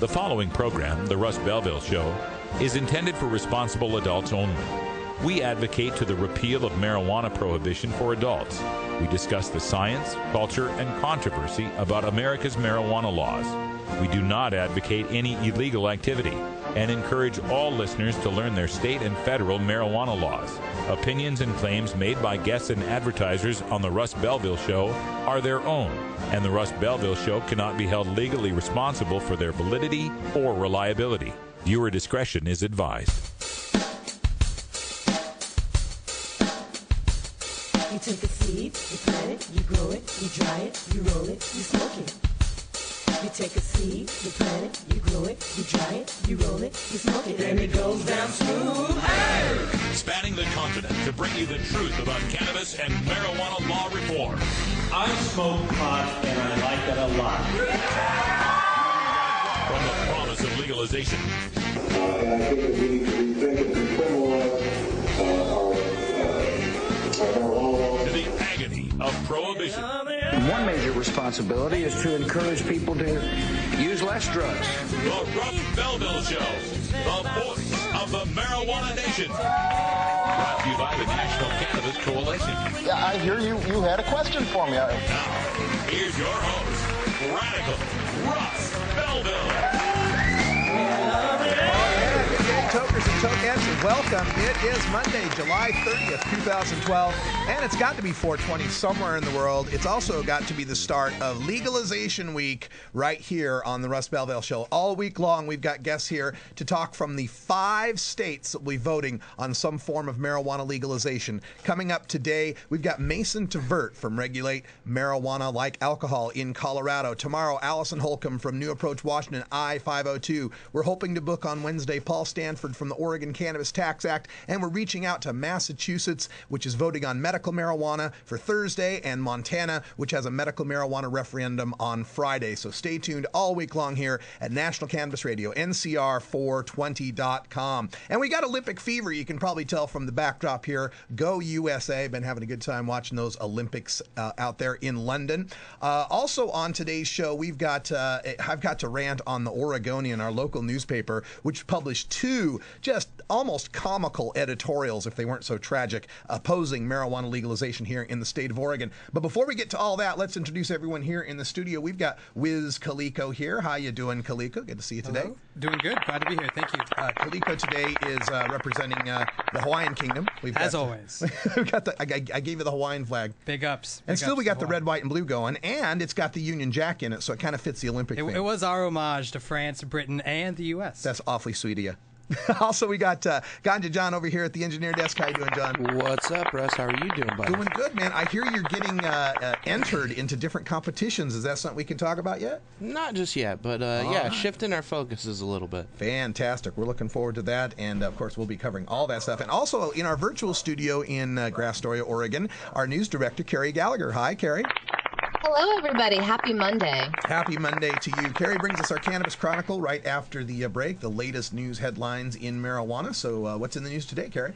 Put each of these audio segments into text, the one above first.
The following program, The Russ Belville Show, is intended for responsible adults only. We advocate to the repeal of marijuana prohibition for adults. We discuss the science, culture, and controversy about America's marijuana laws. We do not advocate any illegal activity and encourage all listeners to learn their state and federal marijuana laws. Opinions and claims made by guests and advertisers on The Russ Belville Show are their own, and The Russ Belville Show cannot be held legally responsible for their validity or reliability. Viewer discretion is advised. You take a seed, you plant it, you grow it, you dry it, you roll it, you smoke it. You take a seed, you plant it, you grow it, you dry it, you roll it, you smoke it. Then it goes down smooth. Hey! Spanning the continent to bring you the truth about cannabis and marijuana law reform. I smoke pot and I like it a lot. From the promise of legalization. And I think that we need to rethink and decriminalize our marijuana laws. To the agony of prohibition. One major responsibility is to encourage people to use less drugs. The Russ Belville Show, the voice of the marijuana nation. Brought to you by the National Cannabis Coalition. Yeah, I hear you had a question for me. Now, here's your host, Radical Russ Belville. Tokers and tokettes, welcome. It is Monday, July 30th, 2012, and it's got to be 420 somewhere in the world. It's also got to be the start of Legalization Week right here on the Russ Belville Show. All week long, we've got guests here to talk from the 5 states that will be voting on some form of marijuana legalization. Coming up today, we've got Mason Tvert from Regulate Marijuana Like Alcohol in Colorado. Tomorrow, Allison Holcomb from New Approach Washington, I-502. We're hoping to book on Wednesday Paul Stanford from the Oregon Cannabis Tax Act, and we're reaching out to Massachusetts, which is voting on medical marijuana for Thursday, and Montana, which has a medical marijuana referendum on Friday. So stay tuned all week long here at National Cannabis Radio, NCR420.com. And we got Olympic fever. You can probably tell from the backdrop here. Go USA. Been having a good time watching those Olympics out there in London. Also on today's show, I've got to rant on the Oregonian, our local newspaper, which published 2 just almost comical editorials, if they weren't so tragic, opposing marijuana legalization here in the state of Oregon. But before we get to all that, let's introduce everyone here in the studio. We've got Wiz Kaliko here. How you doing, Kaliko? Good to see you today. Hello. Doing good. Glad to be here. Thank you. Kaliko today is representing the Hawaiian Kingdom. As always. We've got I gave you the Hawaiian flag. Big ups. And still we got the red, white, and blue going, and it's got the Union Jack in it, so it kind of fits the Olympic thing. It was our homage to France, Britain, and the U.S. That's awfully sweet of you. Also, we got Ganja John over here at the engineer desk. How you doing, John? What's up, Russ? How are you doing, buddy? Doing good, man. I hear you're getting entered into different competitions. Is that something we can talk about yet? Not just yet, but yeah, shifting our focuses a little bit. Fantastic. We're looking forward to that, and of course, we'll be covering all that stuff. And also, in our virtual studio in Grastoria, Oregon, our news director, Carrie Gallagher. Hi, Carrie. Hello, everybody. Happy Monday. Happy Monday to you. Carrie brings us our Cannabis Chronicle right after the break, the latest news headlines in marijuana. So what's in the news today, Carrie?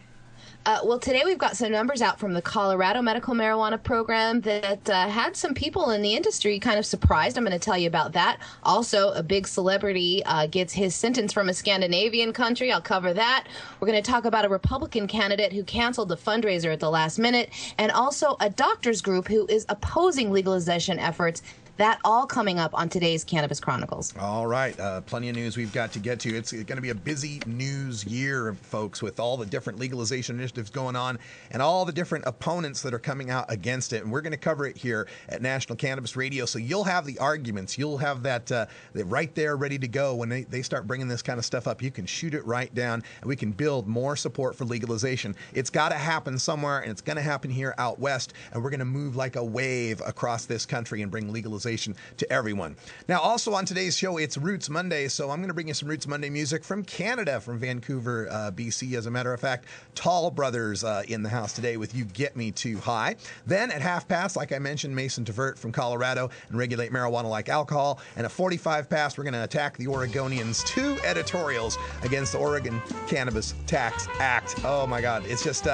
Well, today we've got some numbers out from the Colorado medical marijuana program that had some people in the industry kind of surprised. I'm going to tell you about that. Also, a big celebrity gets his sentence from a Scandinavian country. I'll cover that. We're going to talk about a Republican candidate who canceled the fundraiser at the last minute, and also a doctors group who is opposing legalization efforts. That all coming up on today's Cannabis Chronicles. All right. Plenty of news we've got to get to. It's going to be a busy news year, folks, with all the different legalization initiatives going on and all the different opponents that are coming out against it. And we're going to cover it here at National Cannabis Radio. So you'll have the arguments. You'll have that right there ready to go when they start bringing this kind of stuff up. You can shoot it right down, and we can build more support for legalization. It's got to happen somewhere, and it's going to happen here out west. And we're going to move like a wave across this country and bring legalization to everyone. Now, also on today's show, it's Roots Monday, so I'm going to bring you some Roots Monday music from Canada, from Vancouver, BC. As a matter of fact, Tallbrothers in the house today with You Get Me Too High. Then at 5:30, like I mentioned, Mason Tvert from Colorado and Regulate Marijuana Like Alcohol. And at 45 past, we're going to attack the Oregonians' 2 editorials against the Oregon Cannabis Tax Act. Oh my God, it's just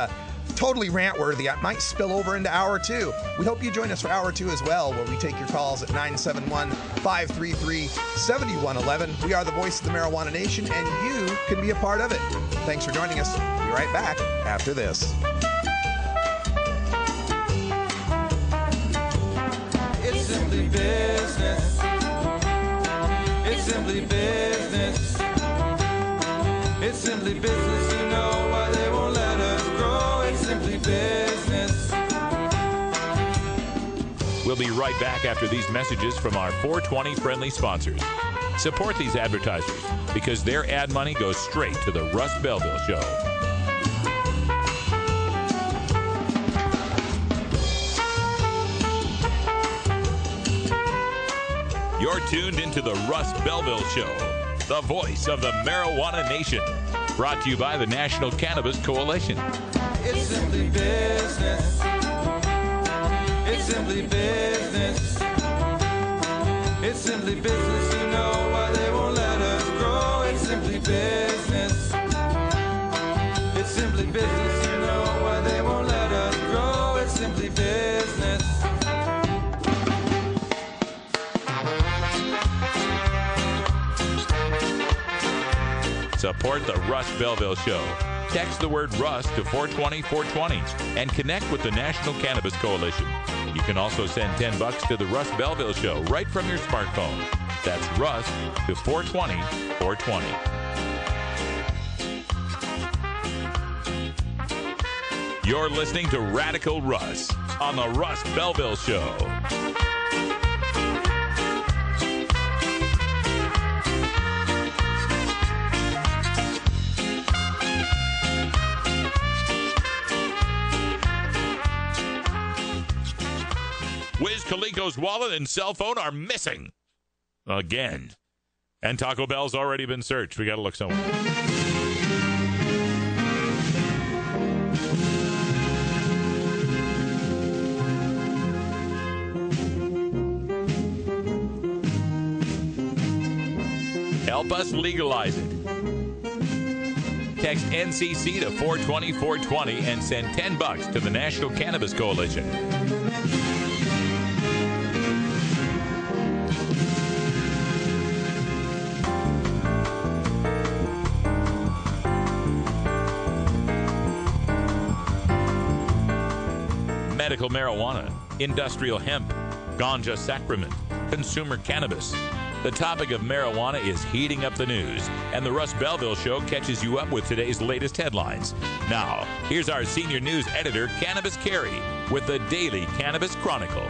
totally rant-worthy. It might spill over into Hour 2. We hope you join us for Hour 2 as well, where we take your calls at 971-533-7111. We are the voice of the Marijuana Nation, and you can be a part of it. Thanks for joining us. We'll be right back after this. It's simply business. It's simply business. It's simply business, you know why they won't let us grow. It's simply business. We'll be right back after these messages from our 420 friendly sponsors. Support these advertisers because their ad money goes straight to the Russ Belville Show. You're tuned into the Russ Belville Show, the voice of the Marijuana Nation. Brought to you by the National Cannabis Coalition. It's simply business. It's simply business. It's simply business, you know why they won't let us grow. It's simply business. It's simply business, you know why they won't let us grow. It's simply business. Support the Russ Belville Show. Text the word Russ to 420-420 and connect with the National Cannabis Coalition. You can also send $10 to the Russ Belville Show right from your smartphone. That's Russ to 420-420. You're listening to Radical Russ on the Russ Belville Show. Wiz Khalifa's wallet and cell phone are missing. Again. And Taco Bell's already been searched. We got to look somewhere. Help us legalize it. Text NCC to 420-420 and send $10 to the National Cannabis Coalition. Medical marijuana, industrial hemp, ganja sacrament, consumer cannabis. The topic of marijuana is heating up the news, and the Russ Belville Show catches you up with today's latest headlines. Now, here's our senior news editor, Cannabis Carey, with the Daily Cannabis Chronicle.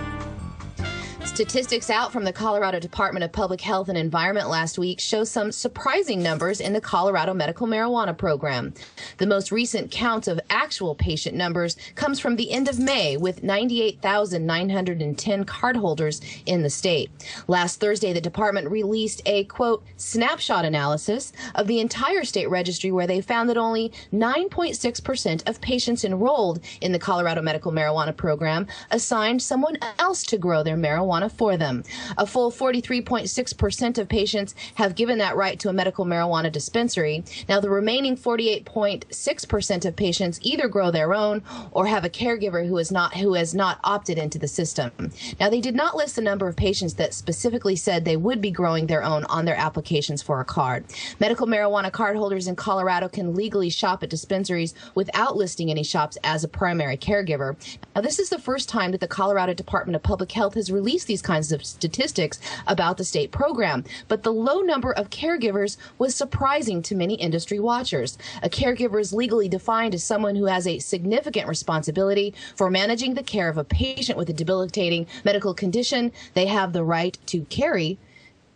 Statistics out from the Colorado Department of Public Health and Environment last week show some surprising numbers in the Colorado medical marijuana program. The most recent count of actual patient numbers comes from the end of May, with 98,910 cardholders in the state. Last Thursday, the department released a, quote, snapshot analysis of the entire state registry, where they found that only 9.6% of patients enrolled in the Colorado medical marijuana program assigned someone else to grow their marijuana for them. A full 43.6% of patients have given that right to a medical marijuana dispensary. Now, the remaining 48.6% of patients either grow their own or have a caregiver who has not opted into the system. Now, they did not list the number of patients that specifically said they would be growing their own on their applications for a card. Medical marijuana cardholders in Colorado can legally shop at dispensaries without listing any shops as a primary caregiver. Now, this is the first time that the Colorado Department of Public Health has released these kinds of statistics about the state program, but the low number of caregivers was surprising to many industry watchers. A caregiver is legally defined as someone who has a significant responsibility for managing the care of a patient with a debilitating medical condition. They have the right to carry,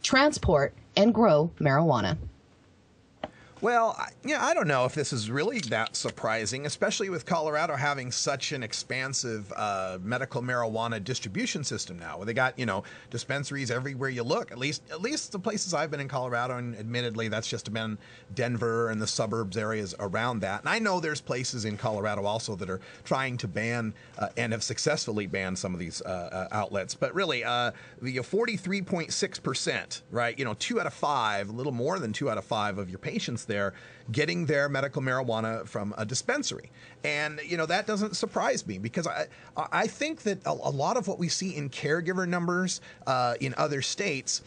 transport, and grow marijuana. Well, I don't know if this is really that surprising, especially with Colorado having such an expansive medical marijuana distribution system now, where they got, dispensaries everywhere you look. At least the places I've been in Colorado, and admittedly, that's just been Denver and the suburbs areas around that. And I know there's places in Colorado also that are trying to ban and have successfully banned some of these outlets. But really, the 43.6%, right? 2 out of 5, a little more than 2 out of 5 of your patients there getting their medical marijuana from a dispensary. And, that doesn't surprise me, because I think that a lot of what we see in caregiver numbers in other states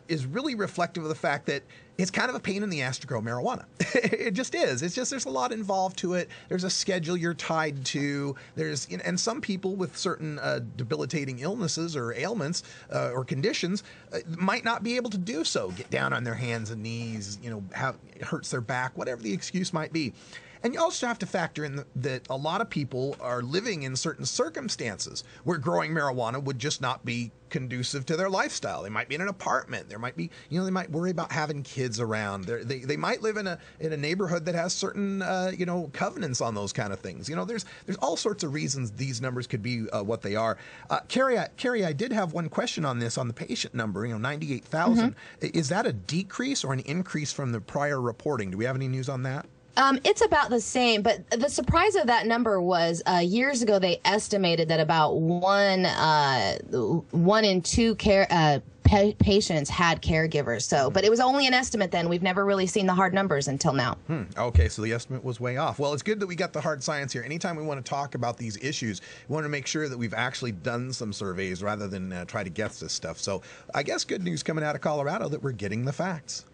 is really reflective of the fact that it's kind of a pain in the ass to grow marijuana. It just is. It's just there's a lot involved to it. There's a schedule you're tied to. And some people with certain debilitating illnesses or ailments or conditions might not be able to do so. Get down on their hands and knees, it hurts their back, whatever the excuse might be. And you also have to factor in that a lot of people are living in certain circumstances where growing marijuana would just not be conducive to their lifestyle. They might be in an apartment. There might be, they might worry about having kids around. They might live in a neighborhood that has certain, covenants on those kind of things. There's all sorts of reasons these numbers could be what they are. Carrie, I did have one question on this, on the patient number, 98,000. Is that a decrease or an increase from the prior reporting? Do we have any news on that? It's about the same, but the surprise of that number was years ago they estimated that about one in two patients had caregivers. So, but it was only an estimate then. We've never really seen the hard numbers until now. Okay, so the estimate was way off. Well, it's good that we got the hard science here. Anytime we want to talk about these issues, we want to make sure that we've actually done some surveys rather than try to guess this stuff. So I guess good news coming out of Colorado that we're getting the facts.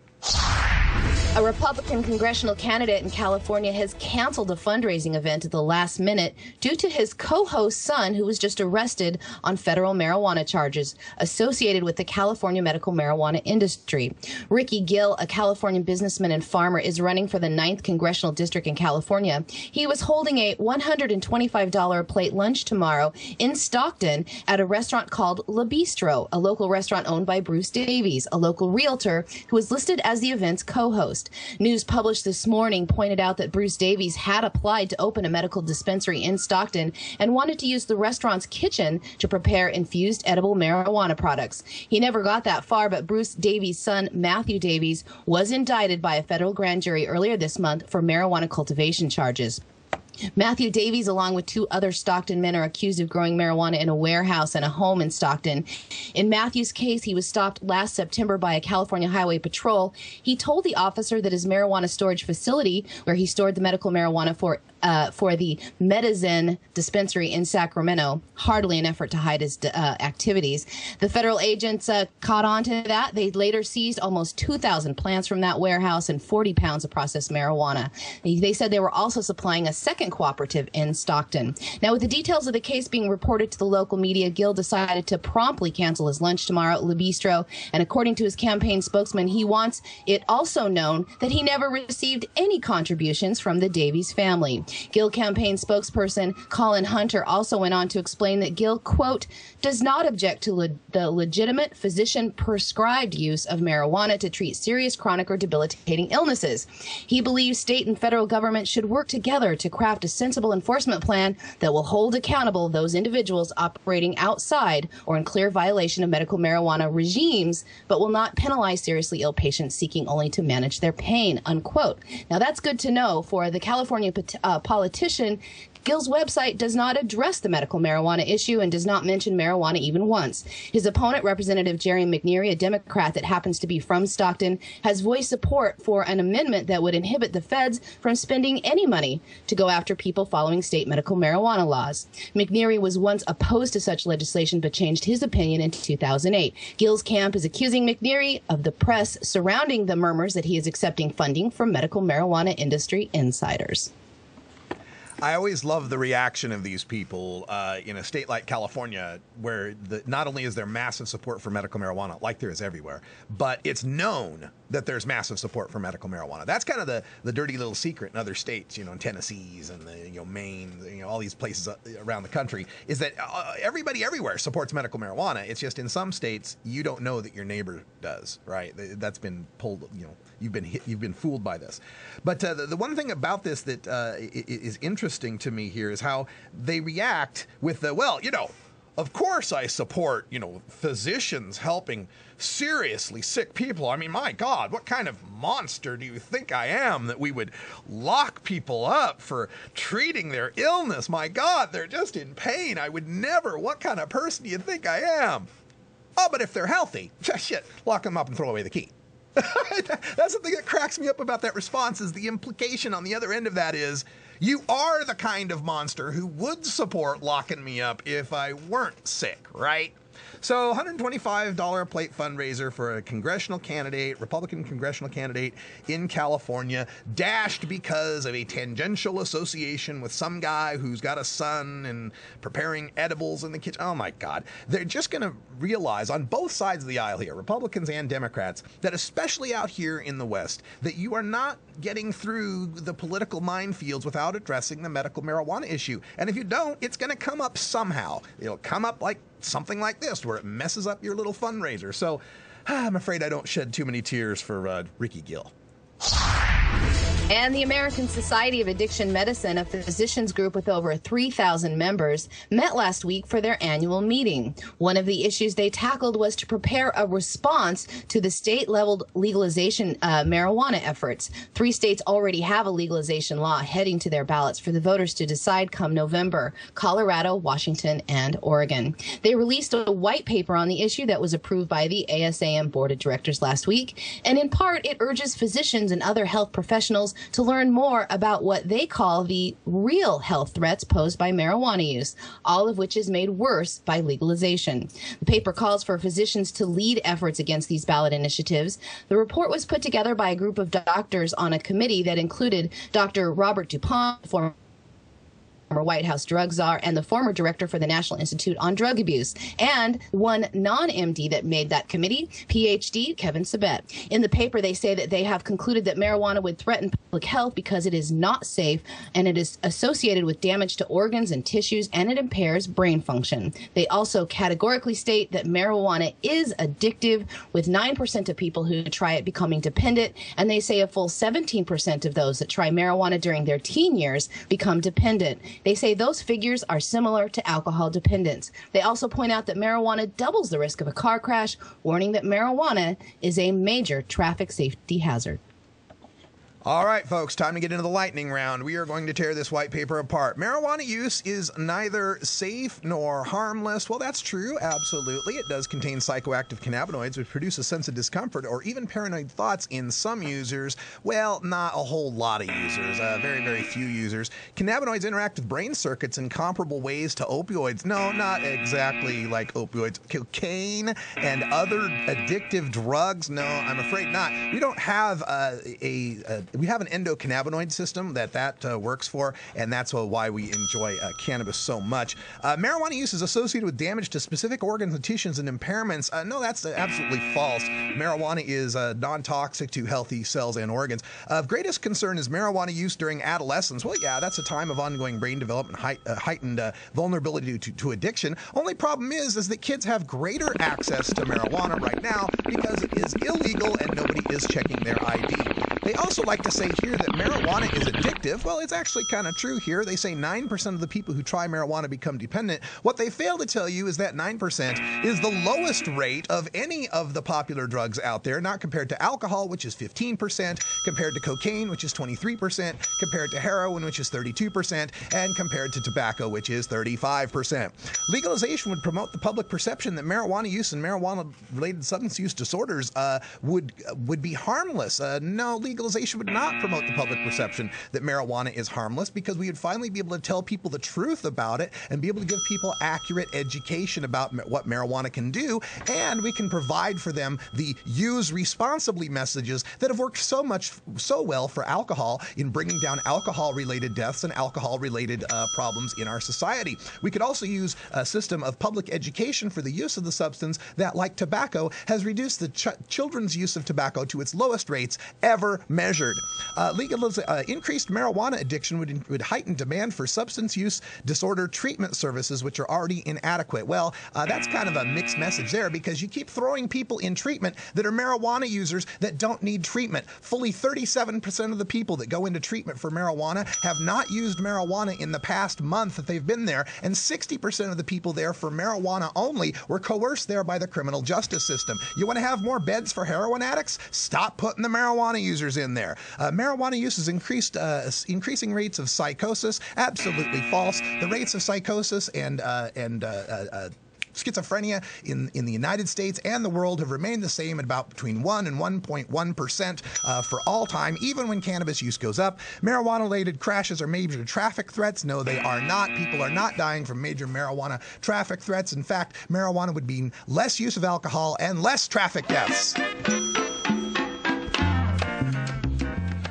A Republican congressional candidate in California has canceled a fundraising event at the last minute due to his co-host's son, who was just arrested on federal marijuana charges associated with the California medical marijuana industry. Ricky Gill, a California businessman and farmer, is running for the 9th Congressional District in California. He was holding a $125 a plate lunch tomorrow in Stockton at a restaurant called Le Bistro, a local restaurant owned by Bruce Davies, a local realtor who was listed as the event's co-host. News published this morning pointed out that Bruce Davies had applied to open a medical dispensary in Stockton and wanted to use the restaurant's kitchen to prepare infused edible marijuana products. He never got that far, but Bruce Davies' son, Matthew Davies, was indicted by a federal grand jury earlier this month for marijuana cultivation charges. Matthew Davies, along with 2 other Stockton men, are accused of growing marijuana in a warehouse and a home in Stockton. In Matthew's case, he was stopped last September by a California Highway Patrol. He told the officer that his marijuana storage facility, where he stored the medical marijuana for the Medicine dispensary in Sacramento, hardly an effort to hide his activities. The federal agents caught on to that. They later seized almost 2,000 plants from that warehouse and 40 pounds of processed marijuana. They said they were also supplying a second cooperative in Stockton. Now, with the details of the case being reported to the local media, Gill decided to promptly cancel his lunch tomorrow at Le Bistro, and according to his campaign spokesman, he wants it also known that he never received any contributions from the Davies family. Gill campaign spokesperson Colin Hunter also went on to explain that Gill, quote, does not object to the legitimate physician-prescribed use of marijuana to treat serious chronic or debilitating illnesses. He believes state and federal government should work together to craft a sensible enforcement plan that will hold accountable those individuals operating outside or in clear violation of medical marijuana regimes, but will not penalize seriously ill patients seeking only to manage their pain, unquote. Now, that's good to know. For the California politician, Gill's website does not address the medical marijuana issue and does not mention marijuana even once. His opponent, Representative Jerry McNeary, a Democrat that happens to be from Stockton, has voiced support for an amendment that would inhibit the feds from spending any money to go after people following state medical marijuana laws. McNeary was once opposed to such legislation but changed his opinion in 2008. Gill's camp is accusing McNeary of the press surrounding the murmurs that he is accepting funding from medical marijuana industry insiders. I always love the reaction of these people in a state like California, where not only is there massive support for medical marijuana, like there is everywhere, but it's known that there's massive support for medical marijuana. That's kind of the dirty little secret in other states, in Tennessee's and Maine, all these places around the country, is that everybody everywhere supports medical marijuana. It's just in some states you don't know that your neighbor does, right? That's been pulled, you've been fooled by this. But the one thing about this that is interesting to me here is how they react with of course I support, physicians helping seriously sick people. I mean, my God, what kind of monster do you think I am that we would lock people up for treating their illness? My God, they're just in pain. I would never. What kind of person do you think I am? Oh, but if they're healthy, shit, lock them up and throw away the key. That's the thing that cracks me up about that response is the implication on the other end of that is you are the kind of monster who would support locking me up if I weren't sick, right? So $125 a plate fundraiser for a congressional candidate, Republican congressional candidate in California, dashed because of a tangential association with some guy who's got a son and preparing edibles in the kitchen. Oh my God. They're just going to realize on both sides of the aisle here, Republicans and Democrats, that especially out here in the West, that you are not getting through the political minefields without addressing the medical marijuana issue. And if you don't, it's going to come up somehow. It'll come up like something like this, where it messes up your little fundraiser. So I'm afraid I don't shed too many tears for Ricky Gill. And the American Society of Addiction Medicine, a physicians group with over 3,000 members, met last week for their annual meeting. One of the issues they tackled was to prepare a response to the state-level legalization marijuana efforts. 3 states already have a legalization law heading to their ballots for the voters to decide come November: Colorado, Washington, and Oregon. They released a white paper on the issue that was approved by the ASAM Board of Directors last week, and in part it urges physicians and other health professionals to learn more about what they call the real health threats posed by marijuana use, all of which is made worse by legalization. The paper calls for physicians to lead efforts against these ballot initiatives. The report was put together by a group of doctors on a committee that included Dr. Robert DuPont, former White House drug czar, and the former director for the National Institute on Drug Abuse, and one non-MD that made that committee, PhD Kevin Sabet. In the paper, they say that they have concluded that marijuana would threaten public health because it is not safe and it is associated with damage to organs and tissues, and it impairs brain function. They also categorically state that marijuana is addictive, with 9% of people who try it becoming dependent, and they say a full 17% of those that try marijuana during their teen years become dependent. They say those figures are similar to alcohol dependence. They also point out that marijuana doubles the risk of a car crash, warning that marijuana is a major traffic safety hazard. All right, folks, time to get into the lightning round. We are going to tear this white paper apart. Marijuana use is neither safe nor harmless. Well, that's true, absolutely. It does contain psychoactive cannabinoids, which produce a sense of discomfort or even paranoid thoughts in some users. Well, not a whole lot of users, very, very few users. Cannabinoids interact with brain circuits in comparable ways to opioids. No, not exactly like opioids. Cocaine and other addictive drugs? No, I'm afraid not. We don't have we have an endocannabinoid system that works for, and that's why we enjoy cannabis so much. Marijuana use is associated with damage to specific organs and tissues and impairments. No, that's absolutely false. Marijuana is non-toxic to healthy cells and organs. Of greatest concern is marijuana use during adolescence. Well, yeah, that's a time of ongoing brain development, heightened vulnerability to addiction. Only problem is that kids have greater access to marijuana right now because it is illegal and nobody is checking their ID. They also like to say here that marijuana is addictive. Well, it's actually kind of true here. They say 9% of the people who try marijuana become dependent. What they fail to tell you is that 9% is the lowest rate of any of the popular drugs out there, not compared to alcohol, which is 15%, compared to cocaine, which is 23%, compared to heroin, which is 32%, and compared to tobacco, which is 35%. Legalization would promote the public perception that marijuana use and marijuana-related substance use disorders would be harmless. No, legalization would not promote the public perception that marijuana is harmless, because we would finally be able to tell people the truth about it and be able to give people accurate education about what marijuana can do, and we can provide for them the use responsibly messages that have worked so well for alcohol in bringing down alcohol-related deaths and alcohol-related problems in our society. We could also use a system of public education for the use of the substance that, like tobacco, has reduced the children's use of tobacco to its lowest rates ever measured. Increased marijuana addiction would heighten demand for substance use disorder treatment services, which are already inadequate. Well, that's kind of a mixed message there, because you keep throwing people in treatment that are marijuana users that don't need treatment. Fully 37% of the people that go into treatment for marijuana have not used marijuana in the past month that they've been there, and 60% of the people there for marijuana only were coerced there by the criminal justice system. You want to have more beds for heroin addicts? Stop putting the marijuana users in there. Marijuana use has increasing rates of psychosis. Absolutely false. The rates of psychosis and schizophrenia in the United States and the world have remained the same at about between 1 and 1.1% for all time, even when cannabis use goes up. Marijuana-related crashes are major traffic threats. No, they are not. People are not dying from major marijuana traffic threats. In fact, marijuana would mean less use of alcohol and less traffic deaths.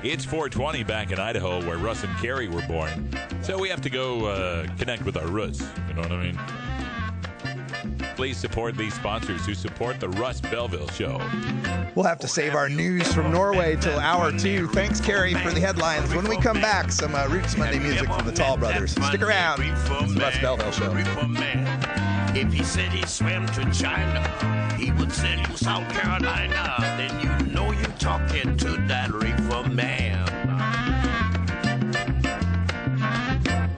It's 420 back in Idaho, where Russ and Carrie were born. So we have to go connect with our roots. You know what I mean? Please support these sponsors who support the Russ Belville Show. We'll have to save our news from Norway till hour 2. Thanks, Carrie, for the headlines. When we come back, some Roots Monday music from the Tallbrothers. Stick around. It's the Russ Belville Show. If he said he swam to China, he would send you South Carolina. Then you know you're talking to that reefer man.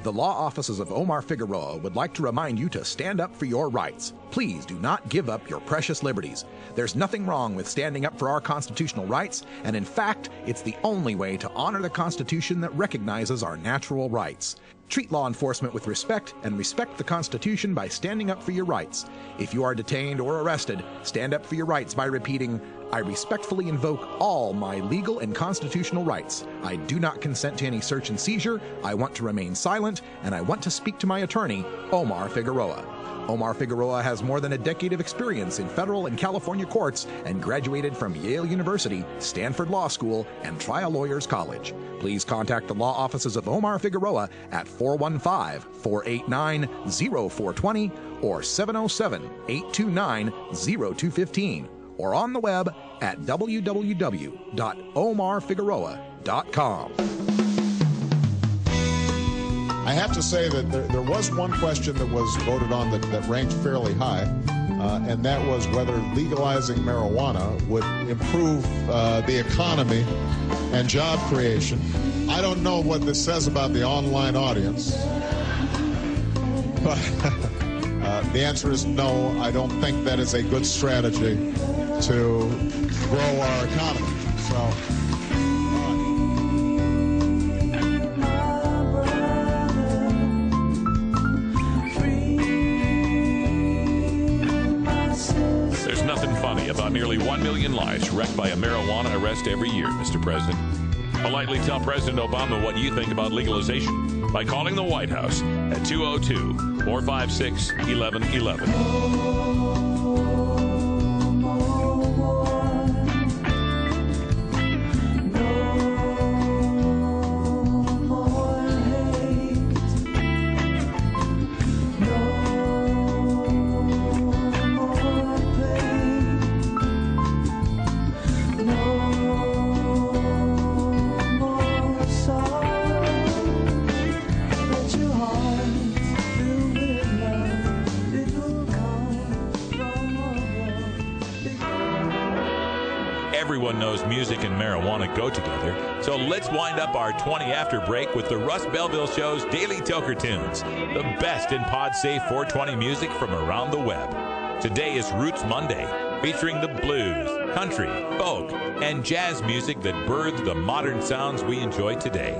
The law offices of Omar Figueroa would like to remind you to stand up for your rights. Please do not give up your precious liberties. There's nothing wrong with standing up for our constitutional rights, and in fact, it's the only way to honor the Constitution that recognizes our natural rights. Treat law enforcement with respect and respect the Constitution by standing up for your rights. If you are detained or arrested, stand up for your rights by repeating, "I respectfully invoke all my legal and constitutional rights. I do not consent to any search and seizure. I want to remain silent, and I want to speak to my attorney, Omar Figueroa." Omar Figueroa has more than a decade of experience in federal and California courts and graduated from Yale University, Stanford Law School, and Trial Lawyers College. Please contact the law offices of Omar Figueroa at 415-489-0420 or 707-829-0215 or on the web at www.omarfigueroa.com. I have to say that there was one question that was voted on that ranked fairly high, and that was whether legalizing marijuana would improve the economy and job creation. I don't know what this says about the online audience, but the answer is no. I don't think that is a good strategy to grow our economy. So. About nearly 1 million lives wrecked by a marijuana arrest every year, Mr. President. Politely tell President Obama what you think about legalization by calling the White House at 202-456-1111. Everyone knows music and marijuana go together, so let's wind up our 20 after break with the Russ Belville Show's Daily Toker Tunes, the best in pod-safe 420 music from around the web. Today is Roots Monday, featuring the blues, country, folk, and jazz music that birthed the modern sounds we enjoy today.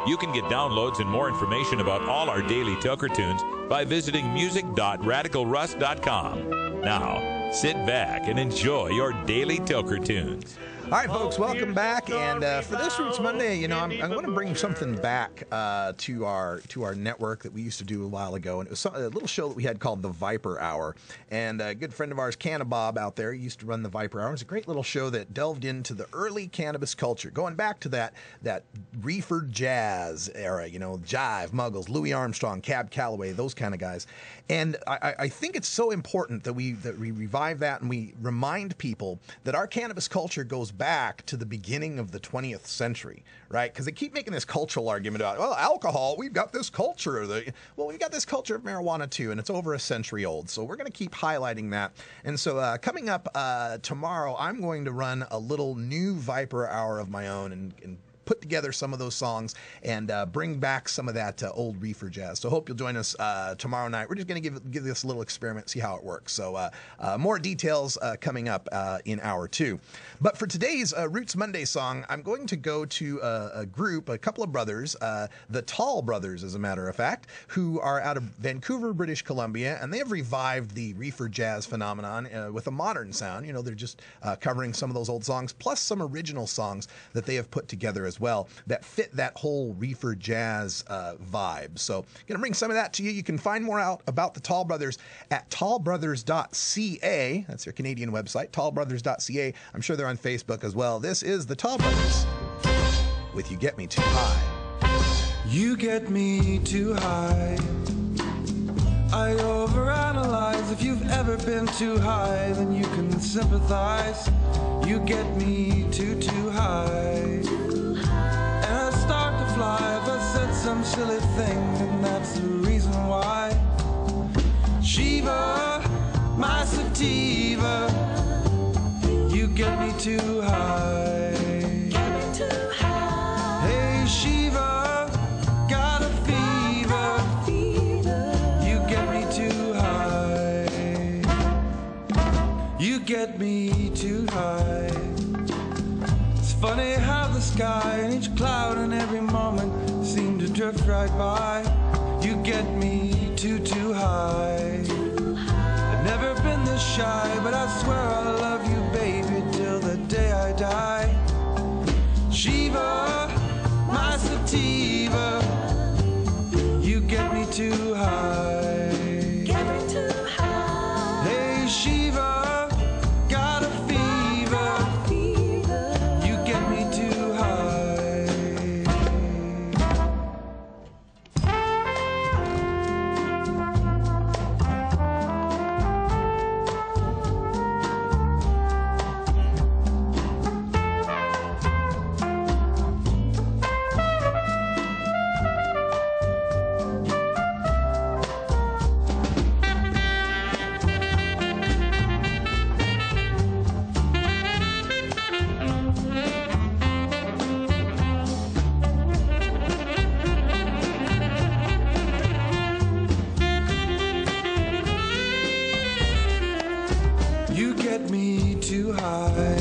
You can get downloads and more information about all our Daily Toker Tunes by visiting music.radicalruss.com. Now, sit back and enjoy your Daily Toker Tunes. All right, folks, welcome back. And for this Roots Monday, I'm going to bring something back to our network that we used to do a while ago. And it was a little show that we had called The Viper Hour. And a good friend of ours, Canna Bob, out there, used to run The Viper Hour. It was a great little show that delved into the early cannabis culture, going back to that reefer jazz era, Jive, Muggles, Louis Armstrong, Cab Calloway, those kind of guys. And I think it's so important that we revive that and we remind people that our cannabis culture goes back to the beginning of the 20th century, right? Because they keep making this cultural argument about, well, alcohol, we've got this culture. Well, we've got this culture of marijuana too, and it's over a century old. So we're going to keep highlighting that. And so coming up tomorrow, I'm going to run a little new Viper Hour of my own and put together some of those songs and bring back some of that old reefer jazz. So hope you'll join us tomorrow night. We're just going to give this a little experiment, see how it works. So more details coming up in hour 2. But for today's Roots Monday song, I'm going to go to a group, a couple of brothers, the Tallbrothers, as a matter of fact, who are out of Vancouver, British Columbia, and they have revived the reefer jazz phenomenon with a modern sound. You know, they're just covering some of those old songs, plus some original songs that they have put together as well that fit that whole reefer jazz vibe. So going to bring some of that to you. You can find more out about the Tallbrothers at tallbrothers.ca. That's their Canadian website, tallbrothers.ca. I'm sure they're on Facebook as well. This is the Tallbrothers with You Get Me Too High. You get me too high. I overanalyze. If you've ever been too high, then you can sympathize. You get me too high. And I start to fly if I said some silly thing, and that's the reason why. Shiva, my sativa, you get me too high. Get me too high. Hey Shiva, got a fever. You get me too high. You get me too high. It's funny how the sky and each cloud and every moment seem to drift right by. You get me too high. I've never been this shy, but I swear I love you, baby, till the day I die. Shiva, my sativa, you get me too high. Get me too high. Hey Shiva, got a fever. You get me too high. You get me too high.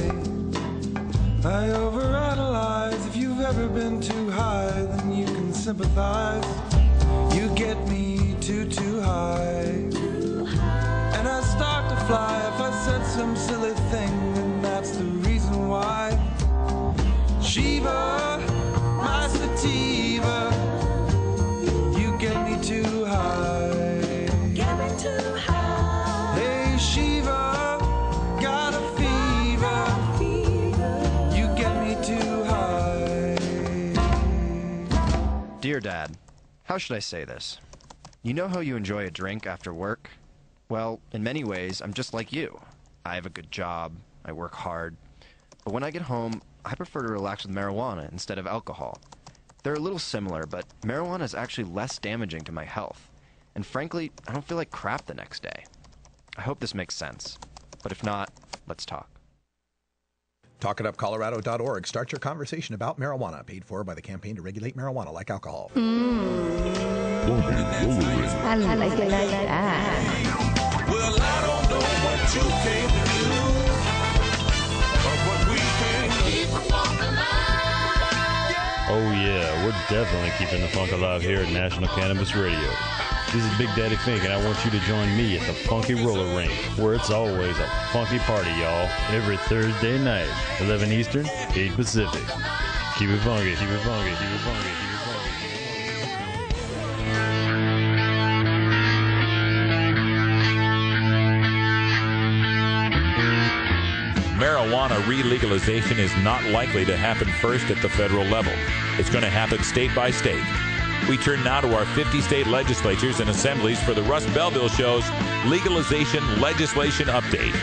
I overanalyze. If you've ever been too high, then you can sympathize. You get me too high. And I start to fly if I said some silly thing, and that's the reason why. Shiva, my sativa, you get me too high. Get me too high. Hey Shiva, got a fever. You get me too high. Dear Dad, how should I say this? You know how you enjoy a drink after work? Well, in many ways, I'm just like you. I have a good job, I work hard, but when I get home, I prefer to relax with marijuana instead of alcohol. They're a little similar, but marijuana is actually less damaging to my health, and frankly, I don't feel like crap the next day. I hope this makes sense, but if not, let's talk. TalkItUpColorado.org. Start your conversation about marijuana, paid for by the Campaign to Regulate Marijuana like Alcohol. I like it like that. Well, I don't know what you came to do, but what we came to keep the funk alive. Oh yeah, we're definitely keeping the funk alive here at National Cannabis Radio. This is Big Daddy Fink, and I want you to join me at the Funky Roller Rink, where it's always a funky party, y'all. Every Thursday night, 11 Eastern, 8 Pacific. Keep it funky, keep it funky, keep it funky, keep it funky. Marijuana re-legalization is not likely to happen first at the federal level. It's going to happen state by state. We turn now to our 50-state legislatures and assemblies for the Russ Belville Show's Legalization Legislation Update.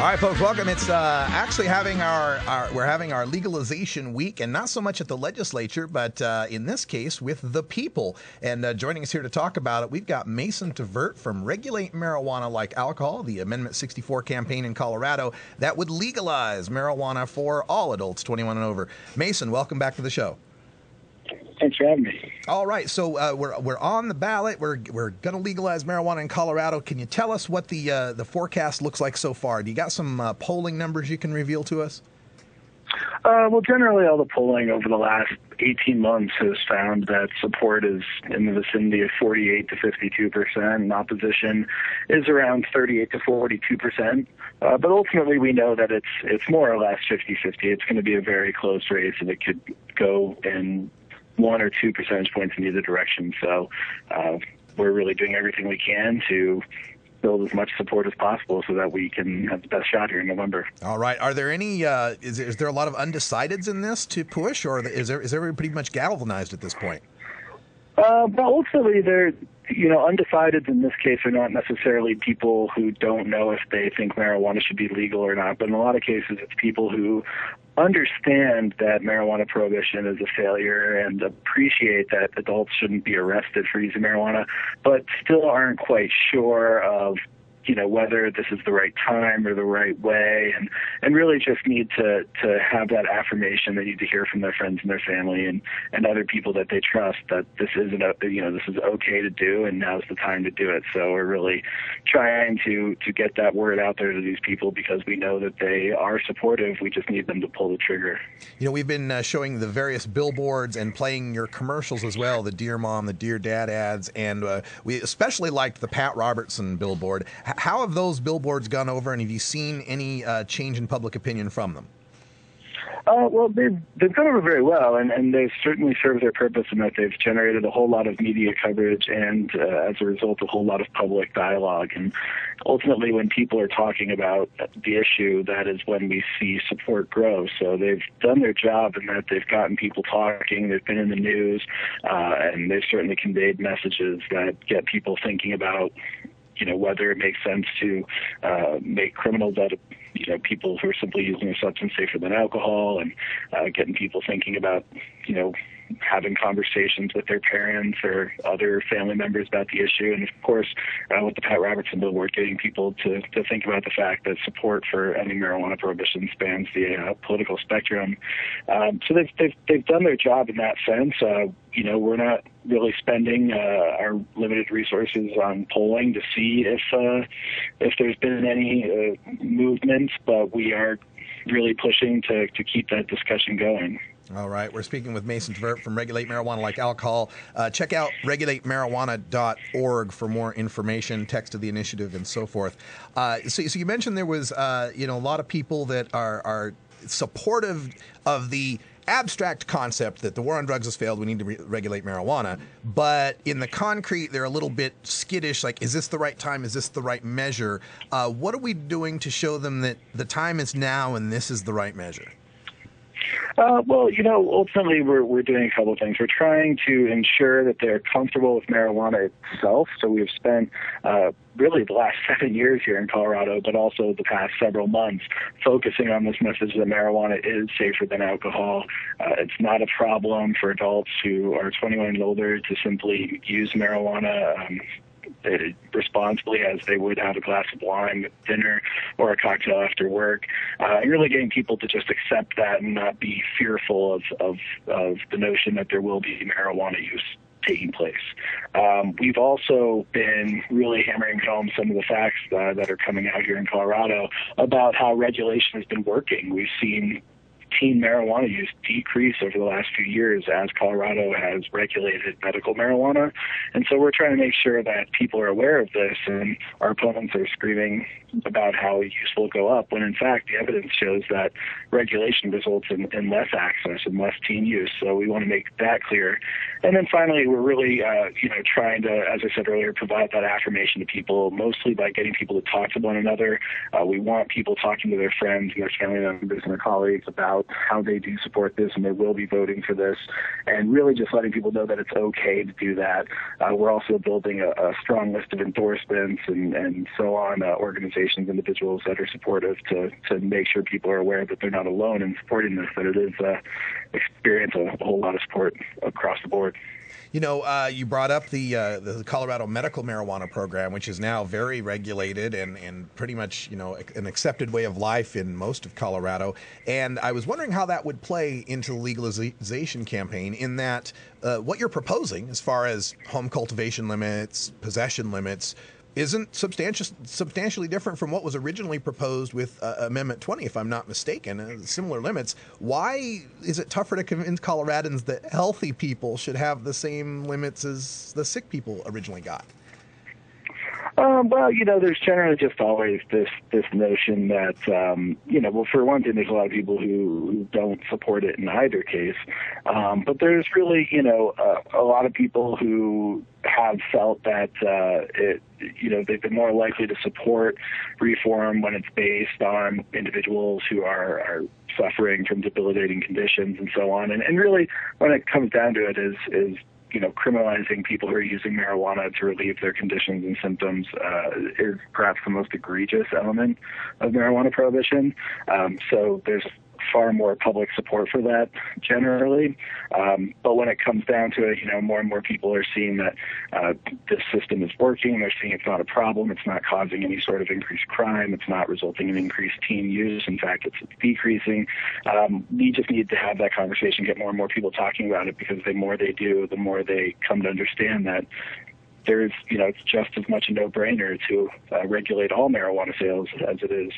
All right, folks, welcome. It's actually we're having our legalization week, and not so much at the legislature, but in this case with the people. And joining us here to talk about it, we've got Mason Tvert from Regulate Marijuana Like Alcohol, the Amendment 64 campaign in Colorado that would legalize marijuana for all adults 21 and over. Mason, welcome back to the show. Thanks for having me. All right, so we're on the ballot. We're going to legalize marijuana in Colorado. Can you tell us what the forecast looks like so far? Do you got some polling numbers you can reveal to us? Well, generally, all the polling over the last 18 months has found that support is in the vicinity of 48 to 52%, and opposition is around 38 to 42%. But ultimately, we know that it's more or less 50-50. It's going to be a very close race, and it could go in 1 or 2 percentage points in either direction. So we're really doing everything we can to build as much support as possible so that we can have the best shot here in November. All right. Are there any, is there a lot of undecideds in this to push, or is everybody pretty much galvanized at this point? But ultimately, undecideds in this case are not necessarily people who don't know if they think marijuana should be legal or not, but in a lot of cases it's people who understand that marijuana prohibition is a failure and appreciate that adults shouldn't be arrested for using marijuana, but still aren't quite sure of whether this is the right time or the right way, and really just need to have that affirmation. They need to hear from their friends and their family and other people that they trust that this isn't this is okay to do, and now's the time to do it. So we're really trying to get that word out there to these people because we know that they are supportive. We just need them to pull the trigger. We've been showing the various billboards and playing your commercials as well, the Dear Mom, the Dear Dad ads, and we especially liked the Pat Robertson billboard. How have those billboards gone over, and have you seen any change in public opinion from them? Well, they've gone over very well, and they've certainly served their purpose in that they've generated a whole lot of media coverage and, as a result, a whole lot of public dialogue. And ultimately, when people are talking about the issue, that is when we see support grow. So they've done their job in that they've gotten people talking, they've been in the news, and they've certainly conveyed messages that get people thinking about whether it makes sense to make criminals out of people who are simply using a substance safer than alcohol, and getting people thinking about having conversations with their parents or other family members about the issue, and of course with the Pat Robertson billboard, getting people to think about the fact that support for ending marijuana prohibition spans the political spectrum. So they've done their job in that sense. We're not really spending our limited resources on polling to see if there's been any movement, but we are really pushing to keep that discussion going. All right. We're speaking with Mason Tvert from Regulate Marijuana Like Alcohol. Check out regulatemarijuana.org for more information, text of the initiative, and so forth. So you mentioned there was a lot of people that are supportive of the abstract concept that the war on drugs has failed, we need to regulate marijuana, but in the concrete they're a little bit skittish, like, is this the right time, is this the right measure? What are we doing to show them that the time is now and this is the right measure? Well, ultimately we're doing a couple of things. We're trying to ensure that they're comfortable with marijuana itself. So we've spent really the last 7 years here in Colorado, but also the past several months, focusing on this message that marijuana is safer than alcohol. It's not a problem for adults who are 21 and older to simply use marijuana responsibly as they would have a glass of wine with dinner or a cocktail after work, and really getting people to just accept that and not be fearful of the notion that there will be marijuana use taking place. We've also been really hammering home some of the facts that are coming out here in Colorado about how regulation has been working. We've seen teen marijuana use decrease over the last few years as Colorado has regulated medical marijuana. And so we're trying to make sure that people are aware of this, and our opponents are screaming about how use will go up, when in fact the evidence shows that regulation results in less access and less teen use. So we want to make that clear. And then finally, we're really trying to, as I said earlier, provide that affirmation to people, mostly by getting people to talk to one another. We want people talking to their friends and their family members and their colleagues about about how they do support this and they will be voting for this, and really just letting people know that it's okay to do that. We're also building a strong list of endorsements and so on, organizations, individuals that are supportive to make sure people are aware that they're not alone in supporting this, that it is experience a whole lot of support across the board. You know, you brought up the Colorado medical marijuana program, which is now very regulated and pretty much, you know, an accepted way of life in most of Colorado. And I was wondering how that would play into the legalization campaign, in that what you're proposing as far as home cultivation limits, possession limits, isn't substantially different from what was originally proposed with Amendment 20, if I'm not mistaken, similar limits. Why is it tougher to convince Coloradans that healthy people should have the same limits as the sick people originally got? Well, you know, there's generally just always this notion that, you know, well, for one thing, there's a lot of people who don't support it in either case. But there's really, you know, a lot of people who have felt that you know, they've been more likely to support reform when it's based on individuals who are suffering from debilitating conditions and so on. And really, when it comes down to it, is you know, criminalizing people who are using marijuana to relieve their conditions and symptoms is perhaps the most egregious element of marijuana prohibition. So there's far more public support for that generally. But when it comes down to it, you know, more and more people are seeing that this system is working. They're seeing it's not a problem. It's not causing any sort of increased crime. It's not resulting in increased teen use. In fact, it's decreasing. We just need to have that conversation, get more and more people talking about it, because the more they do, the more they come to understand that there's, you know, it's just as much a no-brainer to regulate all marijuana sales as it is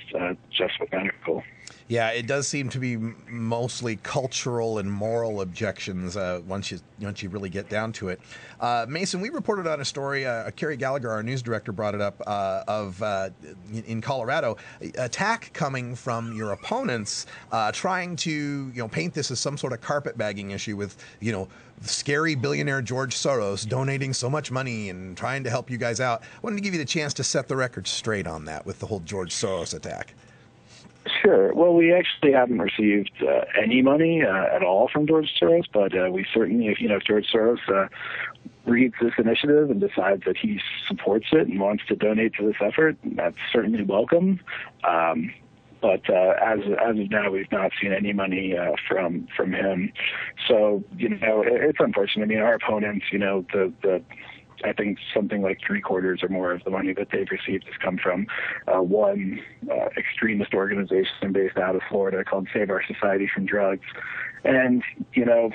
just with medical. Yeah, it does seem to be mostly cultural and moral objections once you really get down to it. Mason, we reported on a story, Carrie Gallagher, our news director, brought it up, in Colorado, attack coming from your opponents trying to, you know, paint this as some sort of carpetbagging issue with, you know, scary billionaire George Soros donating so much money and trying to help you guys out. I wanted to give you the chance to set the record straight on that with the whole George Soros attack. Sure. Well, we actually haven't received any money at all from George Soros, but we certainly, if George Soros reads this initiative and decides that he supports it and wants to donate to this effort, that's certainly welcome. But as of now, we've not seen any money from him. So, you know, it's unfortunate. I mean, our opponents, you know, I think something like 3/4 or more of the money that they've received has come from one extremist organization based out of Florida called Save Our Society from Drugs. And, you know,